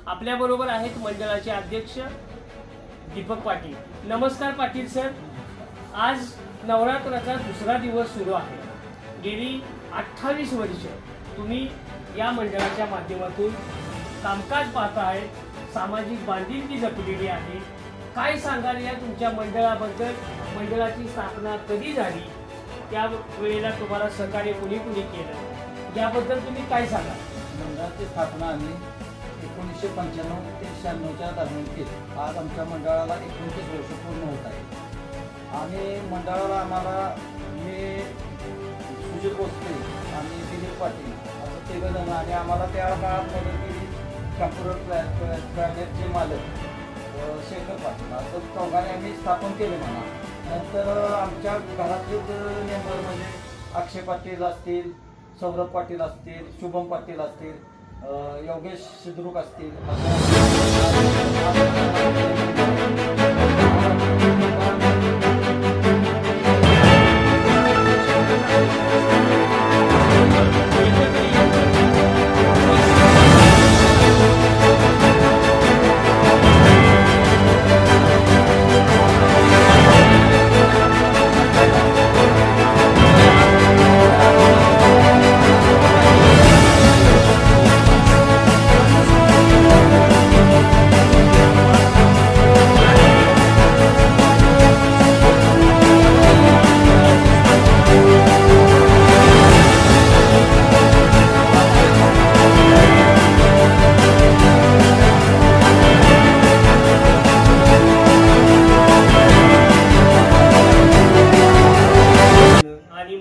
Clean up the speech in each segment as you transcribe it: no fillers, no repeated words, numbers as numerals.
आपल्या बरोबर आहेत मंडळाचे अध्यक्ष दीपक पाटील। नमस्कार पाटील सर। आज नवरात्राचा दुसरा दिवस सुरू आहे। गेली 28 वर्ष तुम्ही या मंडळाच्या माध्यमातून कामकाज पाहताय, सामाजिक बांधिलकी जपलेली आहे। काय सांगाल या तुमच्या मंडळाबद्दल? मंडळाची स्थापना कधी झाली, त्या वेळेला तुम्हाला सहकार्य कुणी केलं, याबद्दल तुम्ही काय सांगाल? मंडळाची स्थापना आम्ही 1995 ते 96च्या दरम्यान केली। आज आमच्या मंडळाला 29 वर्ष पूर्ण होत आहे। आणि मंडळाला आम्हाला मी सुजित भोसले आणि दिलीप पाटील असं तिघजण आणि आम्हाला त्या काळात मदत केली कॉम्प्युटर प्लॅनेटचे मालक शेखर पाटील असं चौघांनी आम्ही स्थापन केले म्हणा। नंतर आमच्या घरातले मेंबर म्हणजे अक्षय पाटील असतील, सौरभ पाटील असतील, शुभम पाटील असतील, योगेश सिद्रुक असतील,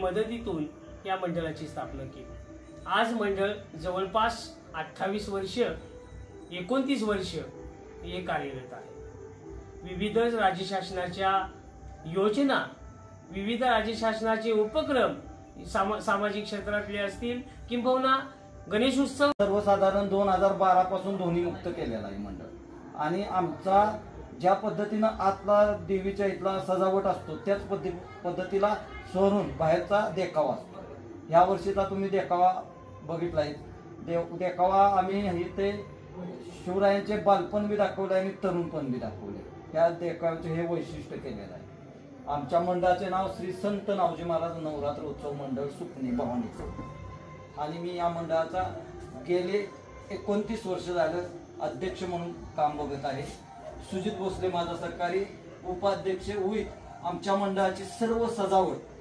मदतीतून या मंडळाची स्थापना केली। आज मंडळ जवळपास 28 वर्ष 29 वर्ष हे कार्यरत आहे। विविध राज्य शासनाच्या योजना, विविध राज्य शासनाचे उपक्रम सामाजिक क्षेत्रातले असतील किंबहुना गणेशोत्सव सर्वसाधारण 2012 पासून ध्वनी मुक्त केलेला आहे मंडळ। आणि आमचा ज्या पद्धतीनं आतला देवीच्या इथला सजावट असतो त्याच पद्धतीला सोडून बाहेरचा देखावा असतो। ह्या वर्षीचा तुम्ही देखावा बघितलाय। देखावा आम्ही इथे शिवरायांचे बालपण बी दाखवले आणि तरुणपण बी दाखवले। त्या देखाव्याचे हे वैशिष्ट्य केलेलं आहे। आमच्या मंडळाचे नाव श्री संत नावजी महाराज नवरात्र उत्सव मंडळ सुकणी भवानी। आणि मी या मंडळाचा गेले 29 वर्ष झालं अध्यक्ष म्हणून काम बघत आहे। सुजित भोसले माझा सरकारी उपाध्यक्ष होईल। आमच्या मंडळाची सर्व सजावट